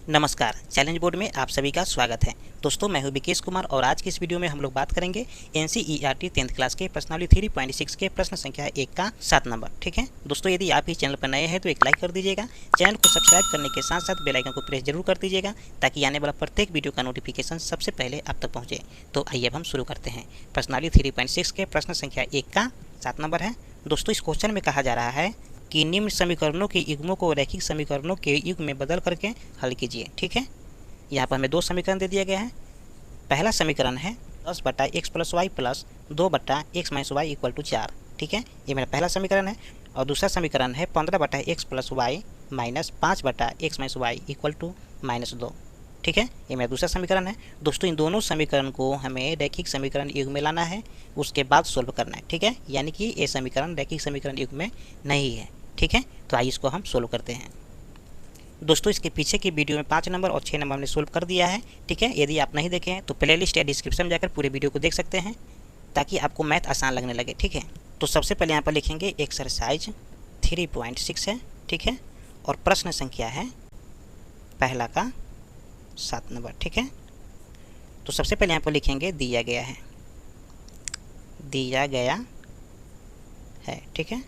नमस्कार, challenge board में आप सभी का स्वागत है। दोस्तों, मैं हूं विकेश कुमार और आज की इस वीडियो में हम लोग बात करेंगे एनसीईआरटी 10th क्लास के प्रश्नावली 3.6 के प्रश्न संख्या 1 का 7 नंबर। ठीक है दोस्तों, यदि आप इस चैनल पर नए हैं तो एक लाइक कर दीजिएगा। चैनल को सब्सक्राइब करने के साथ साथ बेल आइकन को प्रेस जरूर कर दीजिएगा ताकि आने वाला प्रत्येक वीडियो का नोटिफिकेशन सबसे पहले आप तक पहुँचे। तो आइए अब हम शुरू करते हैं। प्रश्नावली 3.6 के प्रश्न संख्या 1 का 7 नंबर है। दोस्तों, इस क्वेश्चन में कहा जा रहा है कि निम्न समीकरणों के युग्मों को रैखिक समीकरणों के युग्म में बदल करके हल कीजिए। ठीक है, यहाँ पर हमें दो समीकरण दे दिया गया है। पहला समीकरण है 10/x + y + 2/x - y = 4। ठीक है, ये मेरा पहला समीकरण है। और दूसरा समीकरण है 15/x + y - 5/x - y = -2। ठीक है, ये मेरा दूसरा समीकरण है। दोस्तों, इन दोनों समीकरण को हमें रैखिक समीकरण युग्म में लाना है, उसके बाद सोल्व करना है। ठीक है, यानी कि ये समीकरण रैखिक समीकरण युग्म में नहीं है। ठीक है, तो आइए इसको हम सोल्व करते हैं। दोस्तों, इसके पीछे की वीडियो में 5 नंबर और 6 नंबर हमने सोल्व कर दिया है। ठीक है, यदि आप नहीं देखे हैं तो प्लेलिस्ट या डिस्क्रिप्शन में जाकर पूरे वीडियो को देख सकते हैं ताकि आपको मैथ आसान लगने लगे। ठीक है, तो सबसे पहले यहाँ पर लिखेंगे एक्सरसाइज 3.6 है। ठीक है, और प्रश्न संख्या है पहला का 7 नंबर। ठीक है, तो सबसे पहले यहाँ पर लिखेंगे दिया गया है। ठीक है,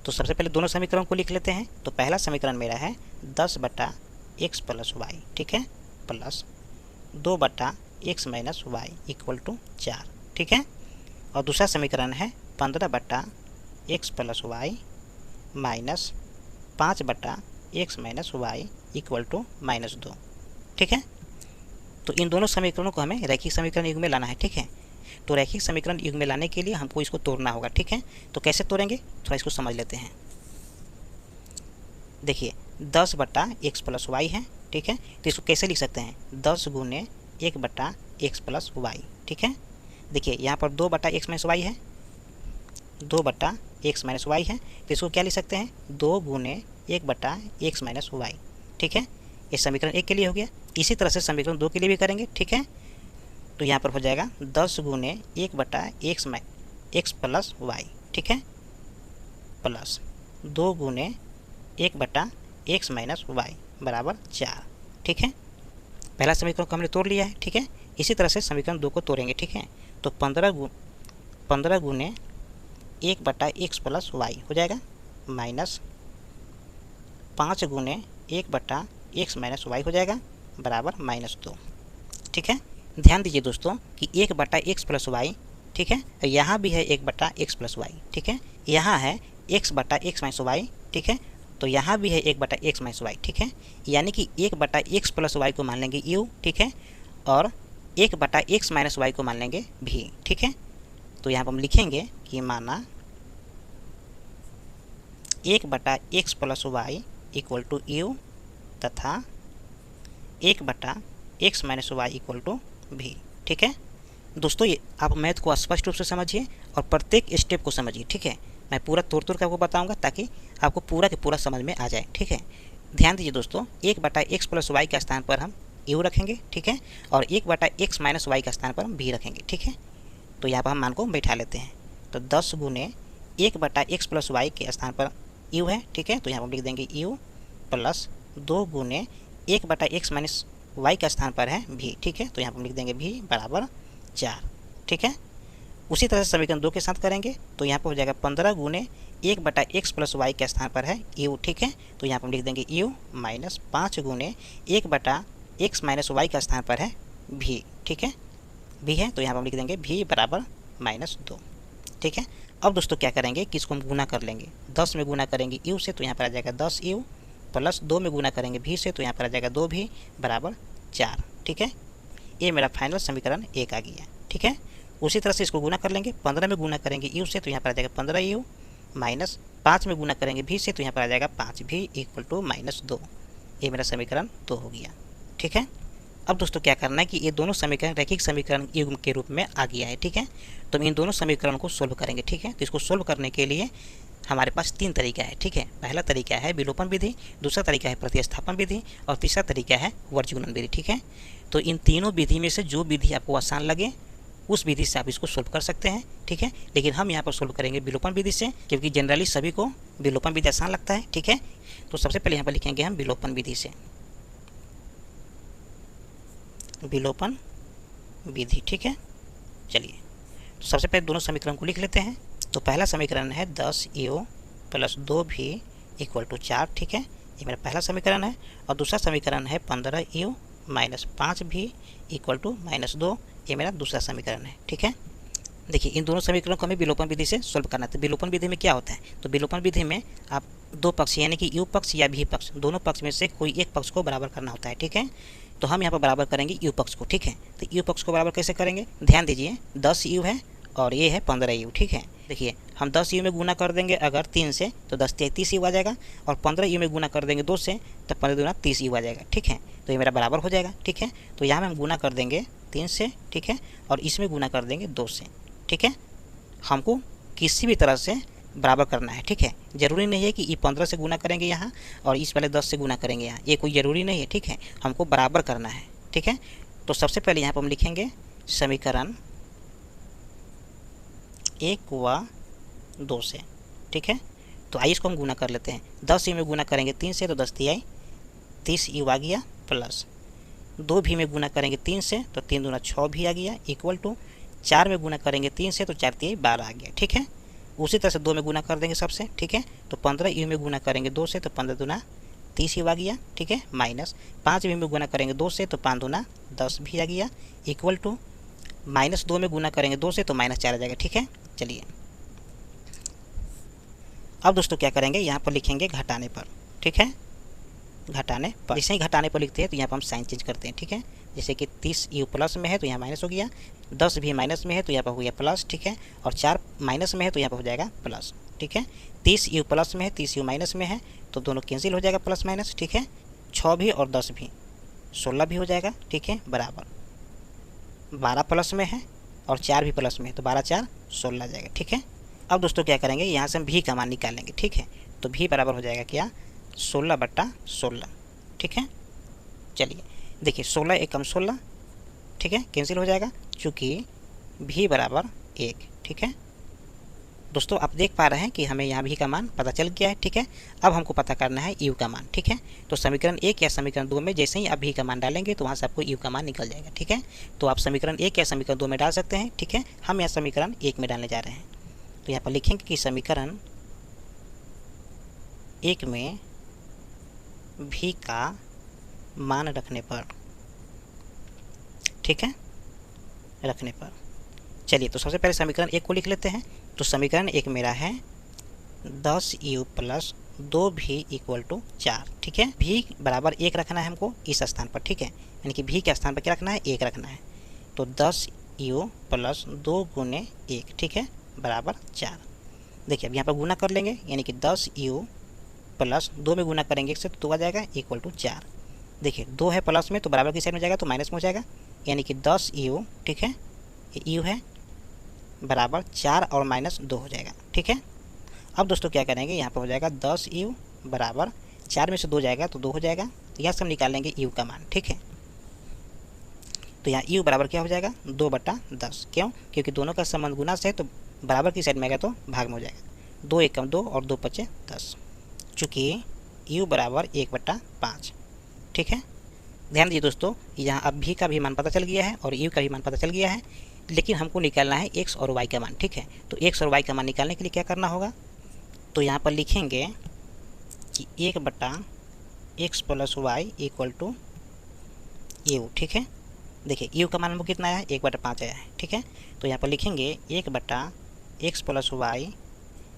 तो सबसे पहले दोनों समीकरण को लिख लेते हैं। तो पहला समीकरण मेरा है 10/x + y। ठीक है, प्लस 2/x - y = 4। ठीक है, और दूसरा समीकरण है 15/x + y - 5/x - y = -2। ठीक है, तो इन दोनों समीकरणों को हमें रैखिक समीकरण युग्म में लाना है। ठीक है, तो रैखिक समीकरण युग्म में लाने के लिए हमको इसको तोड़ना होगा। ठीक है, तो कैसे तोड़ेंगे थोड़ा इसको समझ लेते हैं। देखिए 10/x + y है। ठीक है, तो इसको कैसे लिख सकते हैं 10 × 1/x + y। ठीक है, देखिए यहाँ पर 2/x - y है, 2/x - y है, तो इसको क्या लिख सकते हैं 2 × 1/x - y। ठीक है, ये समीकरण 1 के लिए हो गया। इसी तरह से समीकरण 2 के लिए भी करेंगे। ठीक है, तो यहाँ पर हो जाएगा 10 × 1/x + y। ठीक है, प्लस 2 × 1/x - y बराबर 4। ठीक है, पहला समीकरण को हमने तोड़ लिया है। ठीक है, इसी तरह से समीकरण 2 को तोड़ेंगे। ठीक है, तो 15 × 1/x + y हो जाएगा -5 × 1/x - y हो जाएगा बराबर -2। ठीक है, ध्यान दीजिए दोस्तों कि 1/x + y। ठीक है, यहाँ भी है 1/x + y। ठीक है, यहाँ है x/x - y। ठीक है, तो यहाँ भी है 1/x - y। ठीक है, यानी कि 1/x + y को मान लेंगे u। ठीक है, और 1/x - y को मान लेंगे v। ठीक है, तो यहाँ पर हम लिखेंगे कि माना 1/x + y = u तथा 1/x - y = v। ठीक है, दोस्तों ये आप मैथ को स्पष्ट रूप से समझिए और प्रत्येक स्टेप को समझिए। ठीक है, मैं पूरा तोड़ के आपको बताऊंगा ताकि आपको पूरा के पूरा समझ में आ जाए। ठीक है, ध्यान दीजिए दोस्तों 1/x + y के स्थान पर हम u रखेंगे। ठीक है, और 1/x - y के स्थान पर हम v रखेंगे। ठीक है, तो यहाँ पर हम मान को बैठा लेते हैं। तो 10 × 1/x + y के स्थान पर u है। ठीक है, तो यहाँ पर हम लिख देंगे u प्लस 2 × 1/x - y के स्थान पर है v। ठीक है, तो यहाँ पर हम लिख देंगे v बराबर 4। ठीक है, उसी तरह से समीकरण 2 के साथ करेंगे। तो यहाँ पर हो जाएगा 15 × 1/x + y के स्थान पर है u। ठीक है, तो यहाँ पर हम लिख देंगे u -5 × 1/x - y के स्थान पर है v। ठीक है, v है, तो यहाँ पर हम लिख देंगे v बराबर -2। ठीक है, अब दोस्तों क्या करेंगे कि इसको हम गुना कर लेंगे। 10 में गुना करेंगे u से, तो यहाँ पर आ जाएगा 10u प्लस 2 में गुना करेंगे v से, तो यहाँ पर आ जाएगा 2v बराबर 4। ठीक है, ये मेरा फाइनल समीकरण 1 आ गया। ठीक है, उसी तरह से इसको गुना कर लेंगे। 15 में गुना करेंगे u से, तो यहाँ पर आ जाएगा 15u माइनस 5 में गुना करेंगे v से, तो यहाँ पर आ जाएगा 5v = -2। ये मेरा समीकरण 2 हो गया। ठीक है, अब दोस्तों क्या करना है कि ये दोनों समीकरण रैखिक समीकरण युग्म के रूप में आ गया है। ठीक है, तो हम इन दोनों समीकरणों को सोल्व करेंगे। ठीक है, तो इसको सोल्व करने के लिए हमारे पास 3 तरीका है। ठीक है, पहला तरीका है विलोपन विधि, दूसरा तरीका है प्रतिस्थापन विधि और तीसरा तरीका है वर्गीकरण विधि। ठीक है, तो इन तीनों विधि में से जो विधि आपको आसान लगे उस विधि से आप इसको सोल्व कर सकते हैं। ठीक है, लेकिन हम यहाँ पर सोल्व करेंगे विलोपन विधि से, क्योंकि जनरली सभी को विलोपन विधि आसान लगता है। ठीक है, तो सबसे पहले यहाँ पर लिखेंगे हम विलोपन विधि से। विलोपन विधि, ठीक है। चलिए तो सबसे पहले दोनों समीकरण को लिख लेते हैं। तो पहला समीकरण है 10u plus 2v equal to 4, ठीक है, ये मेरा पहला समीकरण है। और दूसरा समीकरण है 15u minus 5v equal to -2, ये मेरा दूसरा समीकरण है, ठीक है। देखिए इन दोनों समीकरणों को हमें विलोपन विधि से सोल्व करना है। विलोपन विधि में क्या होता है, तो विलोपन विधि में आप दो पक्ष यानी कि u पक्ष या v पक्ष दोनों पक्ष में से कोई एक पक्ष को बराबर करना होता है, ठीक है। तो हम यहाँ पर बराबर करेंगे u पक्ष को, ठीक है। तो u पक्ष को बराबर कैसे करेंगे, ध्यान दीजिए 10u है और ये है 15u, ठीक है। देखिए हम 10u में गुना कर देंगे अगर 3 से तो 10 × 30u आ जाएगा, और 15u में गुना कर देंगे 2 से तो 15 × 30u आ जाएगा, ठीक है। तो ये मेरा बराबर हो जाएगा, ठीक है। तो यहाँ में हम गुना कर देंगे 3 से, ठीक है, और इसमें गुना कर देंगे 2 से, ठीक है। हमको किसी भी तरह से बराबर करना है, ठीक है। जरूरी नहीं है कि ये 15 से गुना करेंगे यहाँ और इस वाले 10 से गुना करेंगे यहाँ, ये कोई ज़रूरी नहीं है, ठीक है। हमको बराबर करना है, ठीक है। तो सबसे पहले यहाँ पर हम लिखेंगे समीकरण 1 व 2 से, ठीक है। तो आइए इसको हम गुना कर लेते हैं। 10 में गुना करेंगे 3 से तो 10 × 30u आ गया, प्लस 2v में गुना करेंगे 3 से तो 3 दूना 6v आ गया, इक्वल टू 4 में गुना करेंगे 3 से तो 4 × 12 आ गया, ठीक है। उसी तरह से 2 में गुना कर देंगे सबसे, ठीक है। तो 15u में गुना करेंगे 2 से तो 15 दूना 30u आ गया, ठीक है, माइनस 5v में गुना करेंगे 2 से तो 5 दूना 10v आ गया, इक्वल टू -2 में गुना करेंगे 2 से तो -4 आ जाएगा, ठीक है। चलिए अब दोस्तों क्या करेंगे, यहाँ पर लिखेंगे घटाने पर, ठीक है, घटाने पर। जैसे ही घटाने पर लिखते हैं तो यहाँ पर हम साइन चेंज करते हैं, ठीक है। जैसे कि 30u प्लस में है तो यहाँ माइनस हो गया, 10 भी माइनस में है तो यहाँ पर हो गया प्लस, ठीक है, और 4 माइनस में है तो यहाँ पर हो जाएगा प्लस, ठीक है। 30u प्लस में है, 30u माइनस में है तो दोनों कैंसिल हो जाएगा प्लस माइनस, ठीक है। 6 भी और 10 भी 16 भी हो जाएगा, ठीक है, बराबर 12 प्लस में है और 4 भी प्लस में है तो 12 × 4 = 16 आ जाएगा, ठीक है। अब दोस्तों क्या करेंगे, यहाँ से हम भी का मान निकालेंगे, ठीक है। तो भी बराबर हो जाएगा क्या, 16/16, ठीक है। चलिए देखिए 16 × 16, ठीक है, कैंसिल हो जाएगा चूँकि भी बराबर 1, ठीक है। दोस्तों आप देख पा रहे हैं कि हमें यहाँ भी का मान पता चल गया है, ठीक है। अब हमको पता करना है यू का मान, ठीक है। तो समीकरण 1 या समीकरण 2 में जैसे ही आप भी का मान डालेंगे तो वहाँ से आपको यू का मान निकल जाएगा, ठीक है। तो आप समीकरण 1 या समीकरण 2 में डाल सकते हैं, ठीक है। हम यहाँ समीकरण 1 में डालने जा रहे हैं। तो यहाँ पर लिखेंगे कि समीकरण 1 में भी का मान रखने पर, ठीक है, रखने पर। चलिए तो सबसे पहले समीकरण 1 को लिख लेते हैं। तो समीकरण 1 मेरा है 10u plus 2v equal to 4, ठीक है। v बराबर 1 रखना है हमको इस स्थान पर, ठीक है, यानी कि v के स्थान पर क्या रखना है, 1 रखना है। तो 10u प्लस 2 × 1, ठीक है, बराबर 4। देखिए अब यहाँ पर गुना कर लेंगे, यानी कि 10u प्लस 2 में गुना करेंगे 1 से तो 2 आ जाएगा, इक्वल टू 4। देखिए 2 है प्लस में तो बराबर की साइड में जाएगा तो माइनस में हो जाएगा, यानी कि 10u, ठीक है, ये u है, बराबर 4 और -2 हो जाएगा, ठीक है। अब दोस्तों क्या करेंगे, यहाँ पर हो जाएगा 10u बराबर 4 में से 2 जाएगा तो 2 हो जाएगा। तो यहाँ से हम निकालेंगे u का मान, ठीक है। तो यहाँ u बराबर क्या हो जाएगा, 2/10। क्यों, क्योंकि दोनों का संबंध गुना से है तो बराबर की साइड में आएगा तो भाग में हो जाएगा। 2 × 2 और 2 × 5 = 10, चूँकि u बराबर 1/5, ठीक है। ध्यान दीजिए दोस्तों, यहाँ अब भी का भी मान पता चल गया है और u का भी मान पता चल गया है, लेकिन हमको निकालना है x और y का मान, ठीक है। तो x और y का मान निकालने के लिए क्या करना होगा, तो यहाँ पर लिखेंगे कि 1/x + y equal to u, ठीक है। देखिए u का मान हमको कितना आया है, 1/5 आया है, ठीक है। तो यहाँ पर लिखेंगे 1/x + y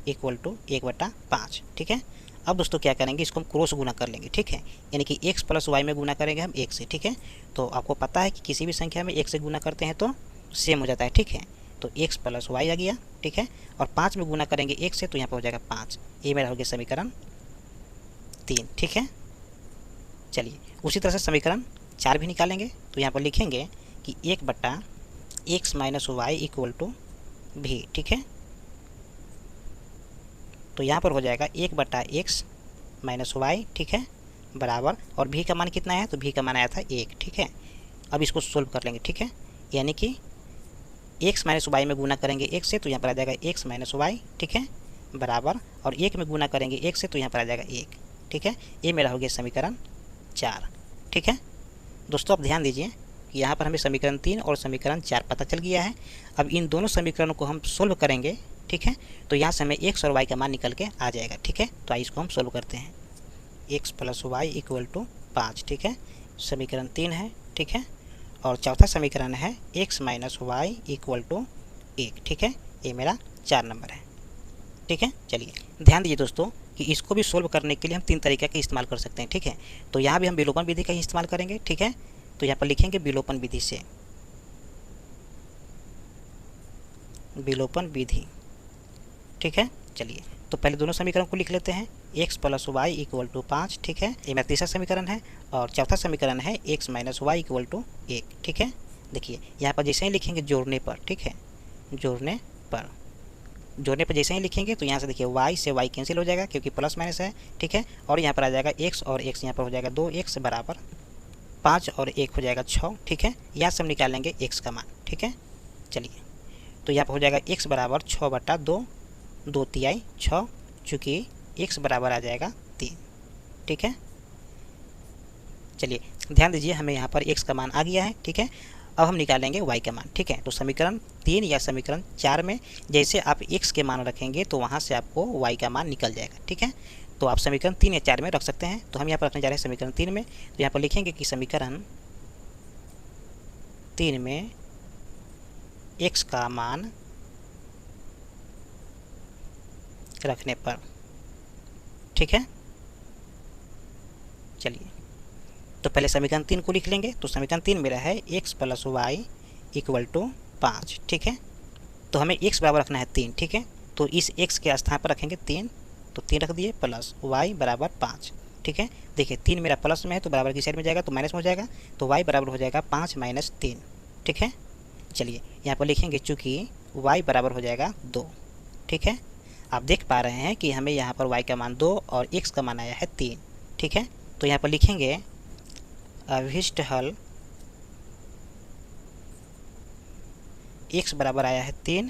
इक्वल टू 1/5, ठीक है। अब दोस्तों क्या करेंगे, इसको हम क्रॉस गुना कर लेंगे, ठीक है, यानी कि x + y में गुना करेंगे हम 1 से, ठीक है। तो आपको पता है कि किसी भी संख्या में 1 से गुना करते हैं तो सेम हो जाता है, ठीक है। तो x + y आ गया, ठीक है, और 5 में गुना करेंगे 1 से तो यहाँ पर हो जाएगा 5। ये मेरा हो गया समीकरण 3, ठीक है। चलिए उसी तरह से समीकरण 4 भी निकालेंगे। तो यहाँ पर लिखेंगे कि 1/x - y equal to v, ठीक है। तो यहाँ पर हो जाएगा 1/x - y, ठीक है, बराबर, और v का मान कितना है, तो v का मान आया था 1, ठीक है। अब इसको सोल्व कर लेंगे, ठीक है, यानी कि x - y में गुना करेंगे 1 से तो यहाँ पर आ जाएगा x - y, ठीक है, बराबर, और 1 में गुना करेंगे 1 से तो यहाँ पर आ जाएगा 1, ठीक है। ये मेरा हो गया समीकरण 4, ठीक है। दोस्तों आप ध्यान दीजिए, कि यहाँ पर हमें समीकरण 3 और समीकरण 4 पता चल गया है। अब इन दोनों समीकरणों को हम सोल्व करेंगे, ठीक है। तो यहाँ से हमें x और y का मान निकल के आ जाएगा, ठीक है। तो आइए इसको हम सोल्व करते हैं। x + y = 5, ठीक है, समीकरण 3 है, ठीक है। और चौथा समीकरण है x - y = 1, ठीक है। ये मेरा 4 नंबर है, ठीक है। चलिए ध्यान दीजिए दोस्तों कि इसको भी सोल्व करने के लिए हम 3 तरीके का इस्तेमाल कर सकते हैं, ठीक है। तो यहाँ भी हम विलोपन विधि का ही इस्तेमाल करेंगे, ठीक है। तो यहाँ पर लिखेंगे विलोपन विधि से, विलोपन विधि, ठीक है। चलिए तो पहले दोनों समीकरण को लिख लेते हैं। x + y = 5, ठीक है, ये मेरा तीसरा समीकरण है। और चौथा समीकरण है x - y = 1, ठीक है। देखिए यहाँ पर जैसे ही लिखेंगे जोड़ने पर, ठीक है, जोड़ने पर जैसे ही लिखेंगे तो यहाँ से देखिए y से y कैंसिल हो जाएगा क्योंकि प्लस माइनस है, ठीक है। और यहाँ पर आ जाएगा x और x, यहाँ पर हो जाएगा 2x = 5 और 1 हो जाएगा 6, ठीक है। यहाँ से हम निकालेंगे x का मान, ठीक है। चलिए तो यहाँ पर हो जाएगा x = 6/2, 2 × 6, चूँकि x बराबर आ जाएगा 3, ठीक है। चलिए ध्यान दीजिए हमें यहाँ पर x का मान आ गया है, ठीक है। अब हम निकालेंगे y का मान, ठीक है। तो समीकरण 3 या समीकरण 4 में जैसे आप x के मान रखेंगे तो वहाँ से आपको y का मान निकल जाएगा, ठीक है। तो आप समीकरण 3 या 4 में रख सकते हैं। तो हम यहाँ पर रखने जा रहे हैं समीकरण 3 में। तो यहाँ पर लिखेंगे कि समीकरण 3 में x का मान रखने पर, ठीक है। चलिए तो पहले समीकरण 3 को लिख लेंगे। तो समीकरण 3 मेरा है x + y = 5, ठीक है। तो हमें x बराबर रखना है 3, ठीक है। तो इस x के स्थान पर रखेंगे 3, तो 3 रख दिए, प्लस y = 5, ठीक है। देखिए 3 मेरा प्लस में है तो बराबर की साइड में जाएगा तो माइनस में हो जाएगा, तो y बराबर हो जाएगा 5 - 3, ठीक है। चलिए यहाँ पर लिखेंगे चूँकि y बराबर हो जाएगा 2, ठीक है। आप देख पा रहे हैं कि हमें यहाँ पर y का मान 2 और x का मान आया है 3, ठीक है। तो यहाँ पर लिखेंगे अभीष्ट हल x बराबर आया है 3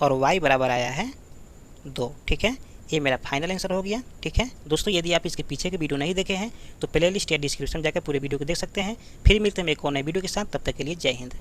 और y बराबर आया है 2, ठीक है। ये मेरा फाइनल आंसर हो गया, ठीक है। दोस्तों यदि आप इसके पीछे के वीडियो नहीं देखे हैं तो प्ले लिस्ट या डिस्क्रिप्शन में जाकर पूरे वीडियो को देख सकते हैं। फिर मिलते हैं एक और नए वीडियो के साथ, तब तक के लिए जय हिंद।